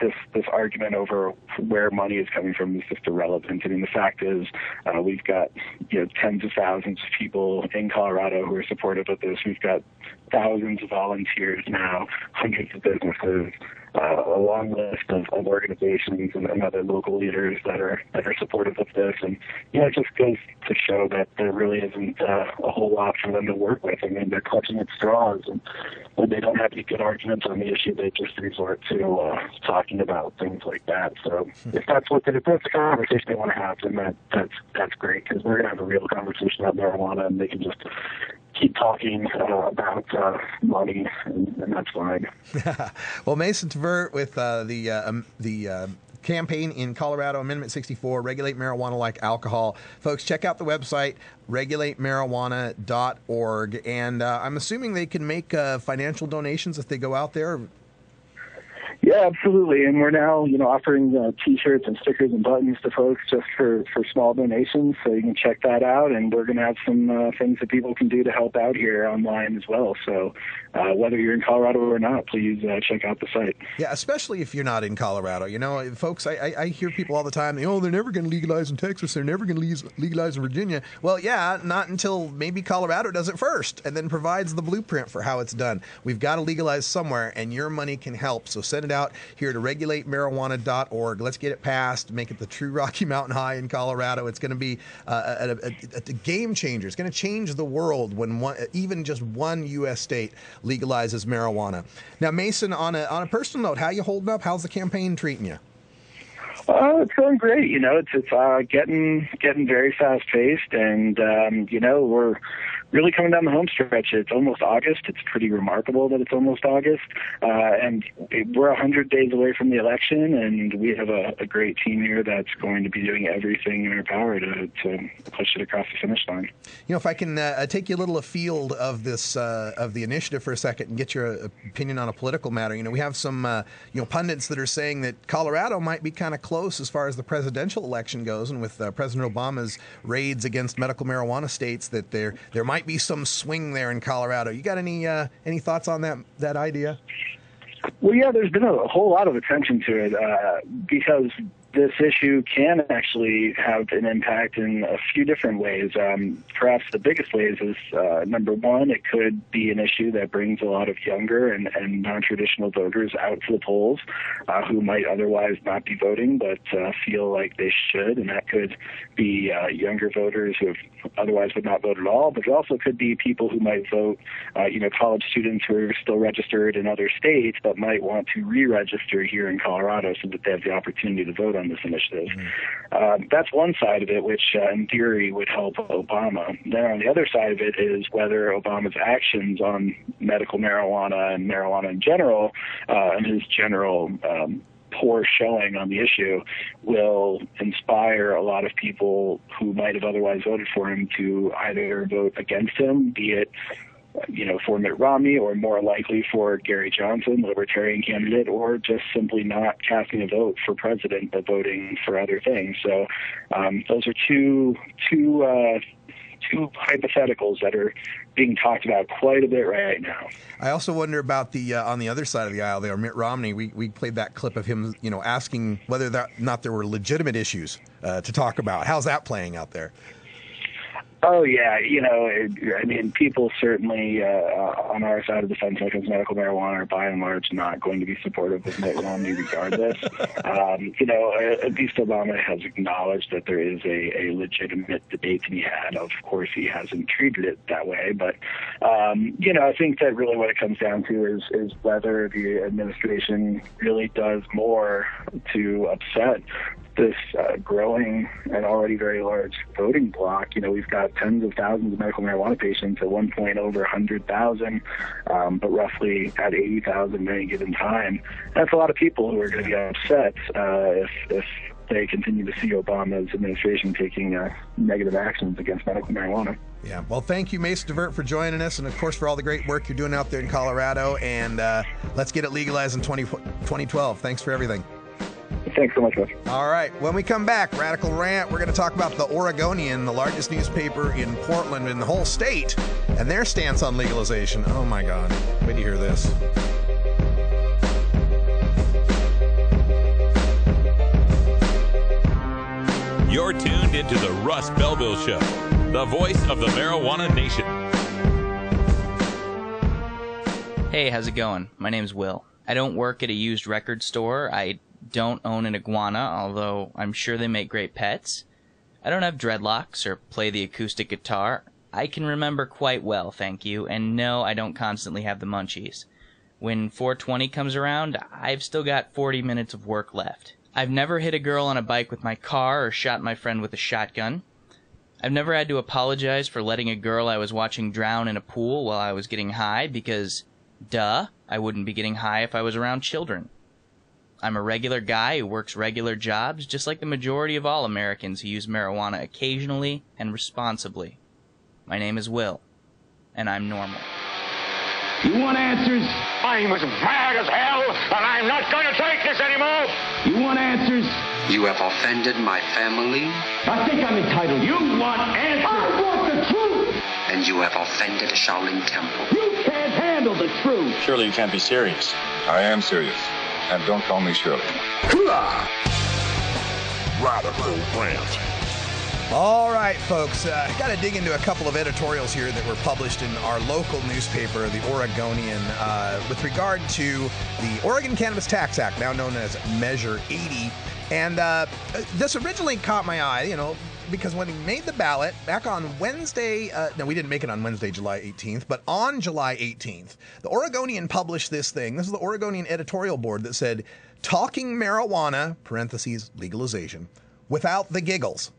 this argument over where money is coming from is just irrelevant. I mean, the fact is we've got, you know, tens of thousands of people in Colorado who are supportive of this. We've got thousands of volunteers now, hundreds of businesses, a long list of organizations and other local leaders that are supportive of this. And, you know, it just goes to show that there really isn't a whole lot for them to work with. I mean, they're clutching at straws, and when they don't have any good arguments on the issue, they just resort to talking about things like that. So if that's the conversation they want to have, then that's great, because we're going to have a real conversation about marijuana, and they can just keep talking about money, and that's fine. Well, Mason Tvert with the campaign in Colorado, Amendment 64, Regulate Marijuana Like Alcohol. Folks, check out the website, regulatemarijuana.org, and I'm assuming they can make financial donations if they go out there. Yeah, absolutely. And we're now, you know, offering T-shirts and stickers and buttons to folks just for small donations. So you can check that out. And we're going to have some things that people can do to help out here online as well. So whether you're in Colorado or not, please check out the site. Yeah, especially if you're not in Colorado. You know, folks, I hear people all the time, oh, they're never going to legalize in Texas. They're never going to legalize in Virginia. Well, yeah, not until maybe Colorado does it first and then provides the blueprint for how it's done. We've got to legalize somewhere, and your money can help. So send it out here to regulatemarijuana.org. Let's get it passed, make it the true Rocky Mountain High in Colorado. It's going to be a game changer. It's going to change the world when even just one U.S. state legalizes marijuana. Now, Mason, on a personal note, how you holding up? How's the campaign treating you? It's going great. It's getting very fast paced, and we're really coming down the home stretch. It's almost August. It's pretty remarkable that it's almost August, and we're 100 days away from the election, and we have a great team here that's going to be doing everything in our power to push it across the finish line. If I can take you a little afield of this of the initiative for a second and get your opinion on a political matter. We have some pundits that are saying that Colorado might be kind of close as far as the presidential election goes, and with President Obama's raids against medical marijuana states, that there might be some swing there in Colorado. You got any thoughts on that idea? Well, yeah, there's been a whole lot of attention to it because this issue can actually have an impact in a few different ways. Perhaps the biggest ways is, number one, it could be an issue that brings a lot of younger and non-traditional voters out to the polls who might otherwise not be voting but feel like they should, and that could be younger voters who otherwise would not vote at all, but it also could be people who might vote, college students who are still registered in other states but might want to re-register here in Colorado so that they have the opportunity to vote on this initiative. That's one side of it, which in theory would help Obama. Then on the other side of it is whether Obama's actions on medical marijuana and marijuana in general, and his general poor showing on the issue, will inspire a lot of people who might have otherwise voted for him to either vote against him, be it for Mitt Romney, or more likely for Gary Johnson, the Libertarian candidate, or just simply not casting a vote for president but voting for other things. So those are two hypotheticals that are being talked about quite a bit right now. I also wonder about the on the other side of the aisle there, Mitt Romney. We played that clip of him, asking whether or not there were legitimate issues to talk about. How's that playing out there? Oh, yeah. People certainly on our side of the fence when it comes to medical marijuana are by and large not going to be supportive of Mitt Romney regardless. At least Obama has acknowledged that there is a legitimate debate to be had. Of course, he hasn't treated it that way. But, I think that really what it comes down to is whether the administration really does more to upset this growing and already very large voting bloc. We've got tens of thousands of medical marijuana patients, at one point over 100,000, but roughly at 80,000 at any given time. That's a lot of people who are going to be upset if they continue to see Obama's administration taking negative actions against medical marijuana. Yeah. Well, thank you, Mason Tvert, for joining us, and of course for all the great work you're doing out there in Colorado. And let's get it legalized in 2012. Thanks for everything. Thanks so much, Russ. All right. When we come back, Radical Rant, we're going to talk about the Oregonian, the largest newspaper in Portland in the whole state, and their stance on legalization. Oh, my God. Wait to hear this. You're tuned into the Russ Belville Show, the voice of the marijuana nation. Hey, how's it going? My name's Will. I don't work at a used record store. I don't own an iguana, although I'm sure they make great pets. I don't have dreadlocks or play the acoustic guitar. I can remember quite well, thank you, and no, I don't constantly have the munchies. When 420 comes around, I've still got 40 minutes of work left. I've never hit a girl on a bike with my car or shot my friend with a shotgun. I've never had to apologize for letting a girl I was watching drown in a pool while I was getting high because, duh, I wouldn't be getting high if I was around children. I'm a regular guy who works regular jobs, just like the majority of all Americans who use marijuana occasionally and responsibly. My name is Will, and I'm normal. You want answers? I'm as mad as hell, and I'm not going to take this anymore! You want answers? You have offended my family. I think I'm entitled. You want answers? I want the truth! And you have offended the Shaolin Temple. You can't handle the truth! Surely you can't be serious. I am serious. And don't call me Shirley. Radical Rant. All right, folks, got to dig into a couple of editorials here that were published in our local newspaper, the Oregonian, with regard to the Oregon Cannabis Tax Act, now known as Measure 80. And this originally caught my eye, because when we made the ballot back on Wednesday, no, we didn't make it on Wednesday, July 18th, but on July 18th, the Oregonian published this thing. This is the Oregonian editorial board that said, talking marijuana, parentheses, legalization, without the giggles.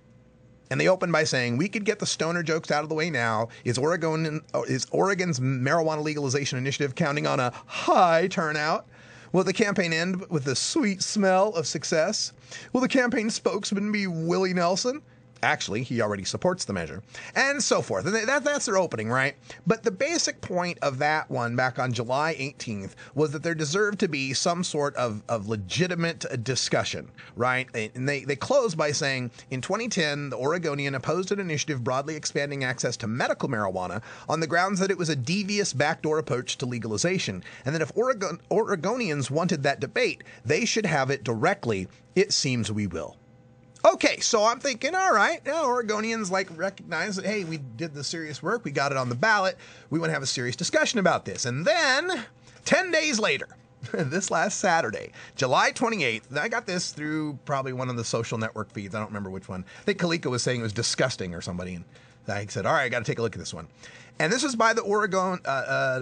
And they opened by saying, we could get the stoner jokes out of the way now. Is Oregon's marijuana legalization initiative counting on a high turnout? Will the campaign end with the sweet smell of success? Will the campaign spokesman be Willie Nelson? Actually, he already supports the measure, and so forth. And that's their opening, right? But the basic point of that one back on July 18th was that there deserved to be some sort of legitimate discussion, right? And they closed by saying, in 2010, the Oregonian opposed an initiative broadly expanding access to medical marijuana on the grounds that it was a devious backdoor approach to legalization, and that if Oregonians wanted that debate, they should have it directly. It seems we will. Okay, so I'm thinking, all right, Oregonians recognize that, hey, we did the serious work, we got it on the ballot, we want to have a serious discussion about this. And then, 10 days later, this last Saturday, July 28th, I got this through probably one of the social network feeds, I don't remember which one. I think Kalika was saying it was disgusting or somebody, and I said, all right, I got to take a look at this one. And this is by the Oregon,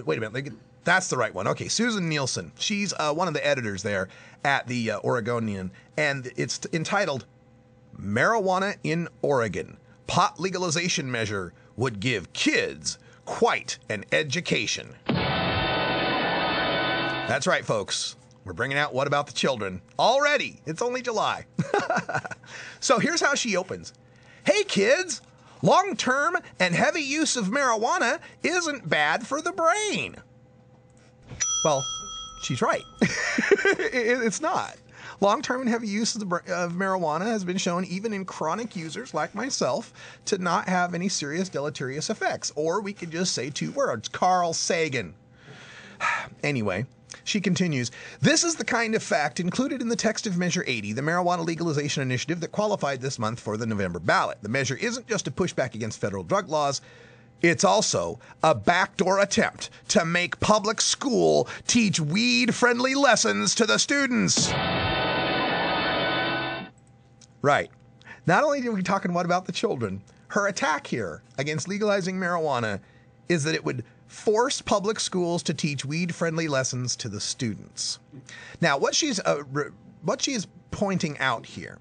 wait a minute, that's the right one. Okay, Susan Nielsen, she's one of the editors there at the Oregonian, and it's entitled, Marijuana in Oregon. Pot legalization measure would give kids quite an education. That's right, folks. We're bringing out What About the Children already. It's only July. So here's how she opens. Hey, kids. Long-term and heavy use of marijuana isn't bad for the brain. Well, she's right. It's not. Long-term and heavy use of marijuana has been shown even in chronic users like myself to not have any serious deleterious effects. Or we could just say two words, Carl Sagan. Anyway, she continues, this is the kind of fact included in the text of Measure 80, the marijuana legalization initiative that qualified this month for the November ballot. The measure isn't just a pushback against federal drug laws. It's also a backdoor attempt to make public school teach weed-friendly lessons to the students. Right. Not only are we talking What About the Children, her attack here against legalizing marijuana is that it would force public schools to teach weed-friendly lessons to the students. Now, what she is pointing out here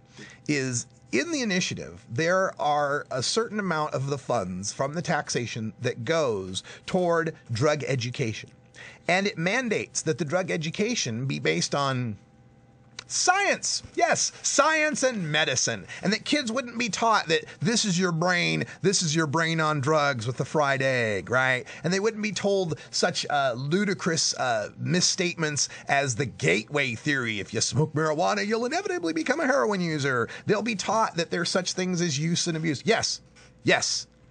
is in the initiative, there are a certain amount of the funds from the taxation that goes toward drug education. And it mandates that the drug education be based on science. Yes, science and medicine. And that kids wouldn't be taught that this is your brain on drugs with the fried egg, right? And they wouldn't be told such ludicrous misstatements as the gateway theory. If you smoke marijuana, you'll inevitably become a heroin user. They'll be taught that there's such things as use and abuse. Yes.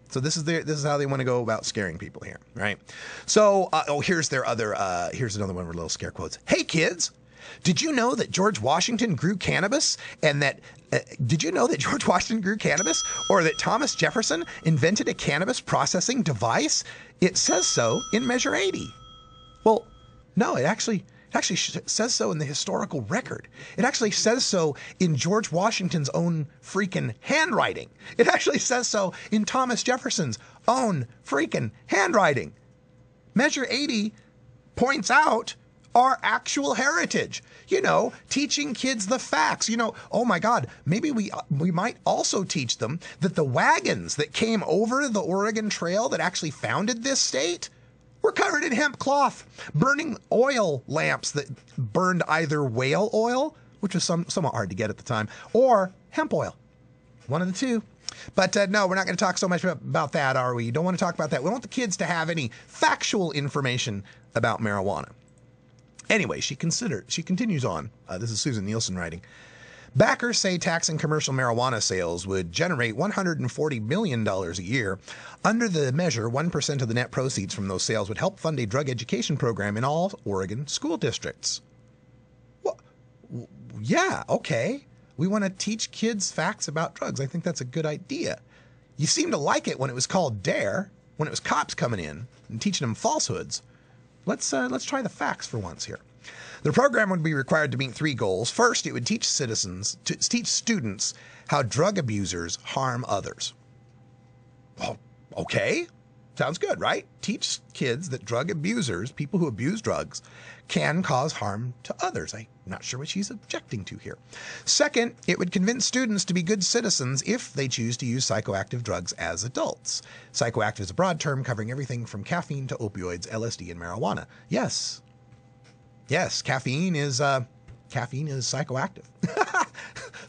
So this is how they want to go about scaring people here, right? So, here's another one with little scare quotes. Hey, kids. Did you know that George Washington grew cannabis or that Thomas Jefferson invented a cannabis processing device? It says so in Measure 80. Well, no, it actually says so in the historical record. It actually says so in George Washington's own freaking handwriting. It actually says so in Thomas Jefferson's own freaking handwriting. Measure 80 points out our actual heritage. Teaching kids the facts. Oh my God, maybe we might also teach them that the wagons that came over the Oregon Trail that actually founded this state were covered in hemp cloth, burning oil lamps that burned either whale oil, which was somewhat hard to get at the time, or hemp oil. One of the two. But no, we're not going to talk so much about that, are we? Don't want to talk about that. We want the kids to have any factual information about marijuana. Anyway, she continues on. This is Susan Nielsen writing. Backers say taxing commercial marijuana sales would generate $140 million a year. Under the measure, 1% of the net proceeds from those sales would help fund a drug education program in all Oregon school districts. Well, yeah, okay. We want to teach kids facts about drugs. I think that's a good idea. You seem to like it when it was called DARE, when it was cops coming in and teaching them falsehoods. Let's try the facts for once here. The program would be required to meet 3 goals. First, it would teach students how drug abusers harm others. Well, okay. Sounds good, right? Teach kids that drug abusers, people who abuse drugs, can cause harm to others. I'm not sure what she's objecting to here. Second, it would convince students to be good citizens if they choose to use psychoactive drugs as adults. Psychoactive is a broad term covering everything from caffeine to opioids, LSD, and marijuana. Yes. Yes, caffeine is psychoactive.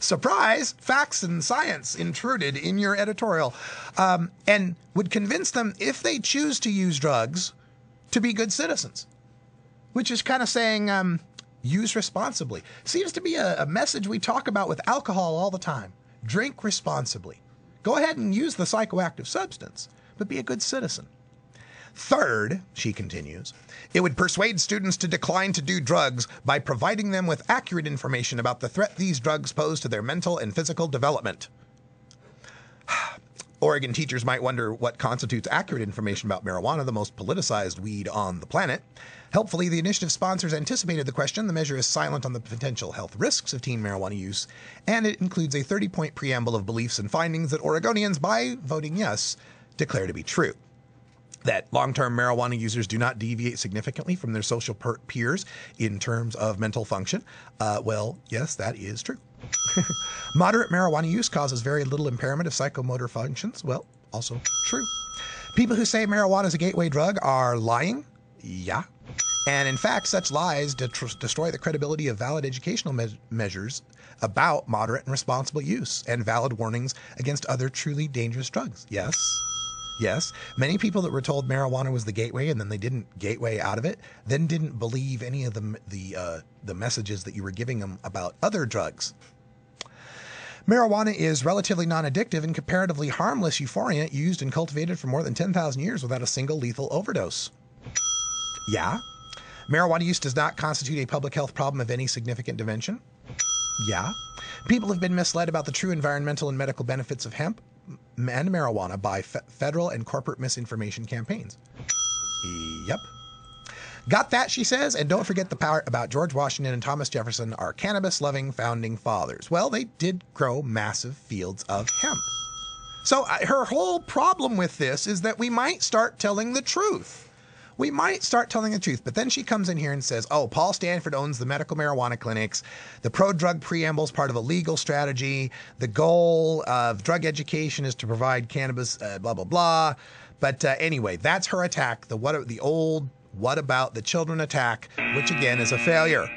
Surprise! Facts and science intruded in your editorial. And would convince them, if they choose to use drugs, to be good citizens. Which is kind of saying, use responsibly. Seems to be a message we talk about with alcohol all the time. Drink responsibly. Go ahead and use the psychoactive substance, but be a good citizen. Third, she continues, it would persuade students to decline to do drugs by providing them with accurate information about the threat these drugs pose to their mental and physical development. Oregon teachers might wonder what constitutes accurate information about marijuana, the most politicized weed on the planet. Helpfully, the initiative sponsors anticipated the question. The measure is silent on the potential health risks of teen marijuana use, and it includes a 30-point preamble of beliefs and findings that Oregonians, by voting yes, declare to be true. That long-term marijuana users do not deviate significantly from their social peers in terms of mental function. Well, yes, that is true. Moderate marijuana use causes very little impairment of psychomotor functions. Well, also true. People who say marijuana is a gateway drug are lying. Yeah. And in fact, such lies destroy the credibility of valid educational measures about moderate and responsible use and valid warnings against other truly dangerous drugs. Yes. Yes, many people that were told marijuana was the gateway and then they didn't gateway out of it, then didn't believe any of the messages that you were giving them about other drugs. Marijuana is relatively non-addictive and comparatively harmless euphoria used and cultivated for more than 10,000 years without a single lethal overdose. Yeah. Marijuana use does not constitute a public health problem of any significant dimension. Yeah. People have been misled about the true environmental and medical benefits of hemp and marijuana by federal and corporate misinformation campaigns. Yep. Got that, she says, and don't forget the part about George Washington and Thomas Jefferson, our cannabis-loving founding fathers. Well, they did grow massive fields of hemp. So her whole problem with this is that we might start telling the truth. We might start telling the truth, but then she comes in here and says, oh, Paul Stanford owns the medical marijuana clinics. The pro-drug preamble is part of a legal strategy. The goal of drug education is to provide cannabis, blah, blah, blah. But anyway, that's her attack, the old what about the children attack, which again is a failure.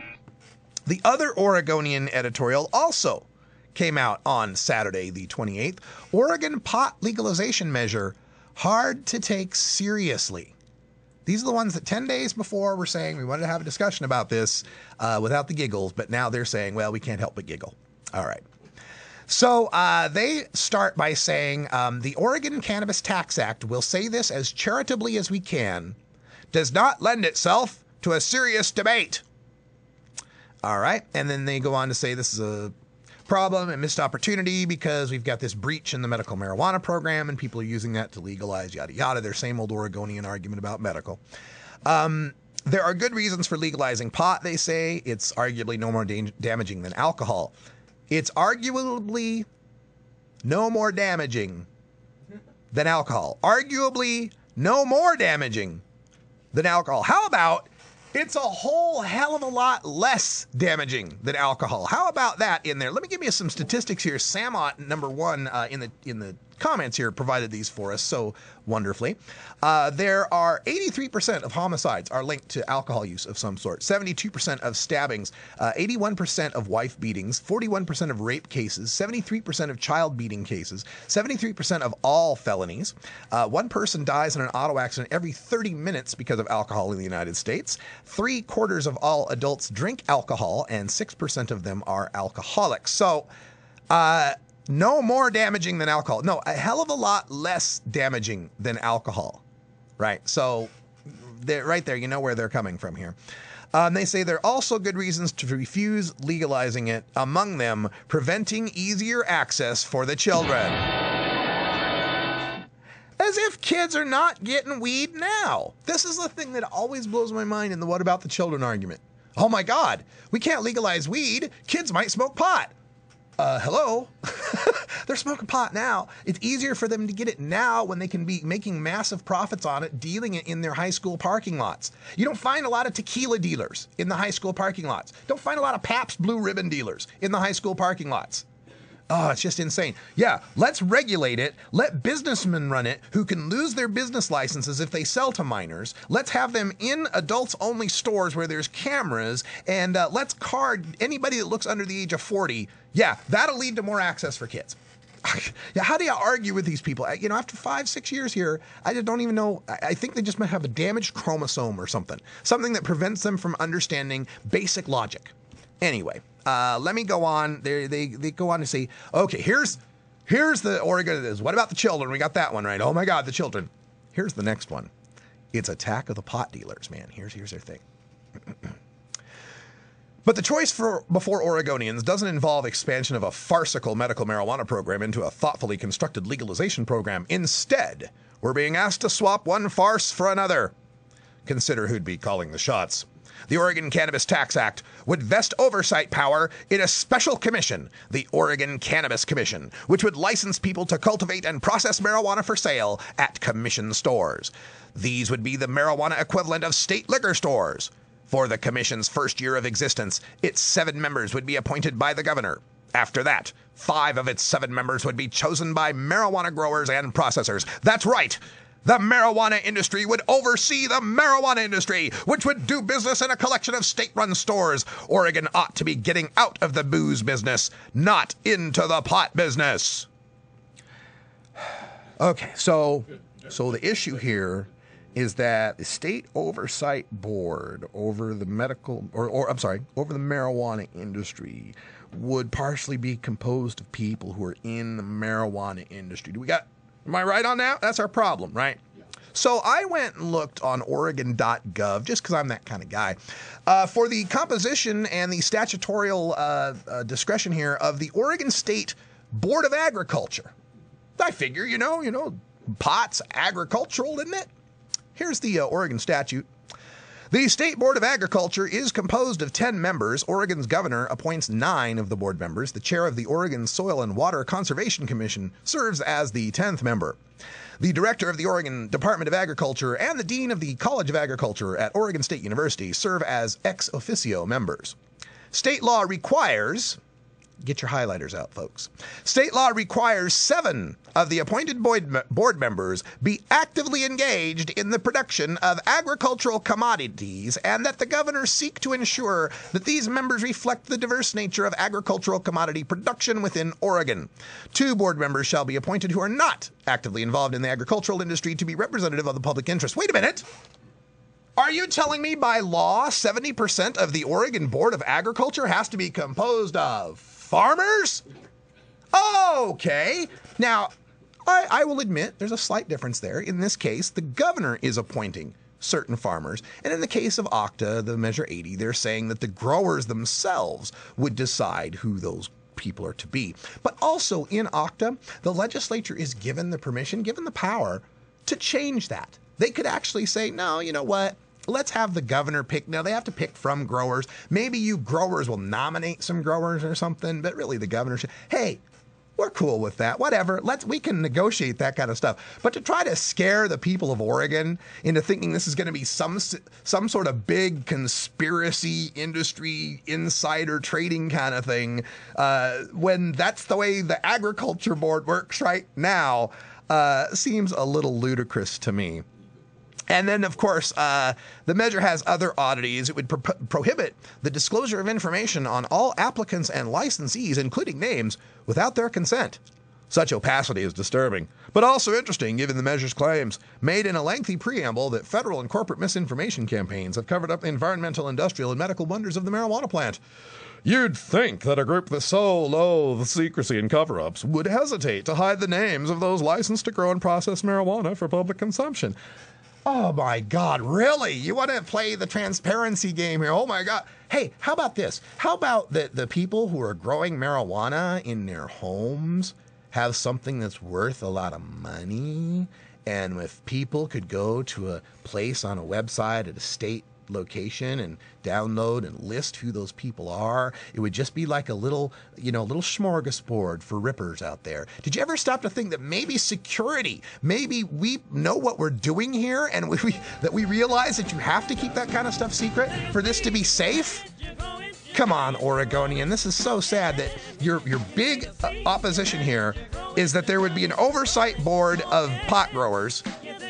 The other Oregonian editorial also came out on Saturday, the 28th. Oregon pot legalization measure, hard to take seriously. These are the ones that 10 days before were saying we wanted to have a discussion about this without the giggles, but now they're saying, well, we can't help but giggle. All right. So they start by saying the Oregon Cannabis Tax Act, will say this as charitably as we can, does not lend itself to a serious debate. All right. And then they go on to say this is a problem and missed opportunity because we've got this breach in the medical marijuana program and people are using that to legalize yada yada. Their same old Oregonian argument about medical. There are good reasons for legalizing pot, they say. It's arguably no more damaging than alcohol. It's arguably no more damaging than alcohol. Arguably no more damaging than alcohol. How about it's a whole hell of a lot less damaging than alcohol? How about that in there? Let me give you some statistics here. Samot, number one, in the comments here, provided these for us so wonderfully. There are 83% of homicides are linked to alcohol use of some sort, 72% of stabbings, 81% of wife beatings, 41% of rape cases, 73% of child beating cases, 73% of all felonies. One person dies in an auto accident every 30 minutes because of alcohol in the United States. 3/4 of all adults drink alcohol, and 6% of them are alcoholics. So, no more damaging than alcohol. No, a hell of a lot less damaging than alcohol, right? So, right there, you know where they're coming from here. They say there are also good reasons to refuse legalizing it, among them preventing easier access for the children. As if kids are not getting weed now. This is the thing that always blows my mind in the what about the children argument. Oh my God, we can't legalize weed. Kids might smoke pot. hello? They're smoking pot now. It's easier for them to get it now when they can be making massive profits on it, dealing it in their high school parking lots. You don't find a lot of tequila dealers in the high school parking lots. Don't find a lot of Pabst Blue Ribbon dealers in the high school parking lots. Oh, it's just insane. Yeah, let's regulate it. Let businessmen run it who can lose their business licenses if they sell to minors. Let's have them in adults-only stores where there's cameras, and let's card anybody that looks under the age of 40. Yeah, that'll lead to more access for kids. Yeah, how do you argue with these people? You know, after 5-6 years here, I just don't even know. I think they just might have a damaged chromosome or something. Something that prevents them from understanding basic logic. Anyway, let me go on. They go on to say, okay, here's the Oregon. What about the children? We got that one right. Oh my God, the children. Here's the next one. It's attack of the pot dealers, man. Here's their thing. But the choice before Oregonians doesn't involve expansion of a farcical medical marijuana program into a thoughtfully constructed legalization program. Instead, we're being asked to swap one farce for another. Consider who'd be calling the shots. The Oregon Cannabis Tax Act would vest oversight power in a special commission, the Oregon Cannabis Commission, which would license people to cultivate and process marijuana for sale at commission stores. These would be the marijuana equivalent of state liquor stores. For the commission's first year of existence, its 7 members would be appointed by the governor. After that, 5 of its 7 members would be chosen by marijuana growers and processors. That's right! The marijuana industry would oversee the marijuana industry, which would do business in a collection of state-run stores. Oregon ought to be getting out of the booze business, not into the pot business. Okay, so the issue here is that the state oversight board over the over the marijuana industry would partially be composed of people who are in the marijuana industry. Am I right on that? That's our problem, right? So I went and looked on Oregon.gov, just because I'm that kind of guy, for the composition and the statutorial discretion here of the Oregon State Board of Agriculture. I figure, you know, pot's agricultural, isn't it? Here's the Oregon statute. The State Board of Agriculture is composed of 10 members. Oregon's governor appoints 9 of the board members. The chair of the Oregon Soil and Water Conservation Commission serves as the 10th member. The director of the Oregon Department of Agriculture and the dean of the College of Agriculture at Oregon State University serve as ex officio members. State law requires... Get your highlighters out, folks. State law requires 7 of the appointed board members be actively engaged in the production of agricultural commodities, and that the governor seek to ensure that these members reflect the diverse nature of agricultural commodity production within Oregon. 2 board members shall be appointed who are not actively involved in the agricultural industry to be representative of the public interest. Wait a minute. Are you telling me by law 70% of the Oregon Board of Agriculture has to be composed of farmers? Okay. Now, I will admit there's a slight difference there. In this case, the governor is appointing certain farmers. And in the case of OCTA, the Measure 80, they're saying that the growers themselves would decide who those people are to be. But also in OCTA, the legislature is given the permission, given the power to change that. They could actually say, no, you know what? Let's have the governor pick. Now, they have to pick from growers. Maybe you growers will nominate some growers or something, but really the governor should. Hey, we're cool with that. Whatever. We can negotiate that kind of stuff. But to try to scare the people of Oregon into thinking this is going to be some sort of big conspiracy industry insider trading kind of thing, when that's the way the agriculture board works right now, seems a little ludicrous to me. And then, of course, the measure has other oddities. It would prohibit the disclosure of information on all applicants and licensees, including names, without their consent. Such opacity is disturbing, but also interesting given the measure's claims, made in a lengthy preamble, that federal and corporate misinformation campaigns have covered up the environmental, industrial, and medical wonders of the marijuana plant. You'd think that a group that so loathes secrecy and cover-ups would hesitate to hide the names of those licensed to grow and process marijuana for public consumption. Oh my God, really? You want to play the transparency game here? Oh my God. Hey, how about this? How about the people who are growing marijuana in their homes have something that's worth a lot of money? And if people could go to a place on a website at a state location and download and list who those people are. It would just be like a little smorgasbord for rippers out there. Did you ever stop to think that maybe security, maybe we know what we're doing here, and that we realize that you have to keep that kind of stuff secret for this to be safe? Come on, Oregonian. This is so sad that your big opposition here is that there would be an oversight board of pot growers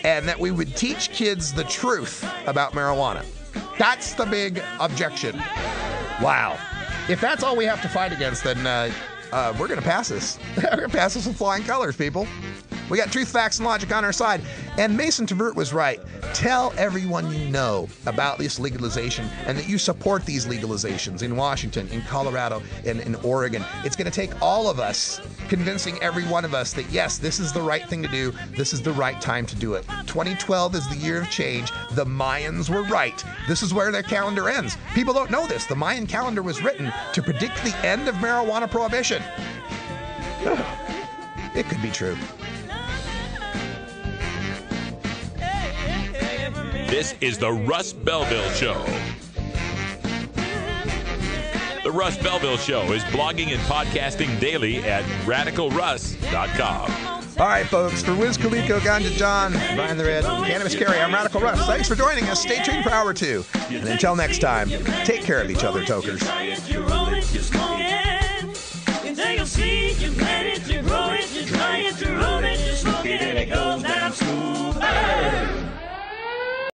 and that we would teach kids the truth about marijuana. That's the big objection. Wow. If that's all we have to fight against, then we're going to pass this. We're going to pass this with flying colors, people. We got truth, facts, and logic on our side. And Mason Tvert was right. Tell everyone you know about this legalization and that you support these legalizations in Washington, in Colorado, and in Oregon. It's going to take all of us convincing every one of us that, yes, this is the right thing to do. This is the right time to do it. 2012 is the year of change. The Mayans were right. This is where their calendar ends. People don't know this. The Mayan calendar was written to predict the end of marijuana prohibition. It could be true. This is the Russ Belville Show. The Russ Belville Show is blogging and podcasting daily at RadicalRuss.com. All right, folks, for Wiz Khalifa, Ganja John, Brian the Red, Cannabis Carry, I'm Radical Russ. Thanks for joining us. Stay tuned for Hour 2. And until next time, take care of each other, tokers. Until you see it, you plant it, you grow it, you dry it, you roll it, you smoke it, and it goes down smooth.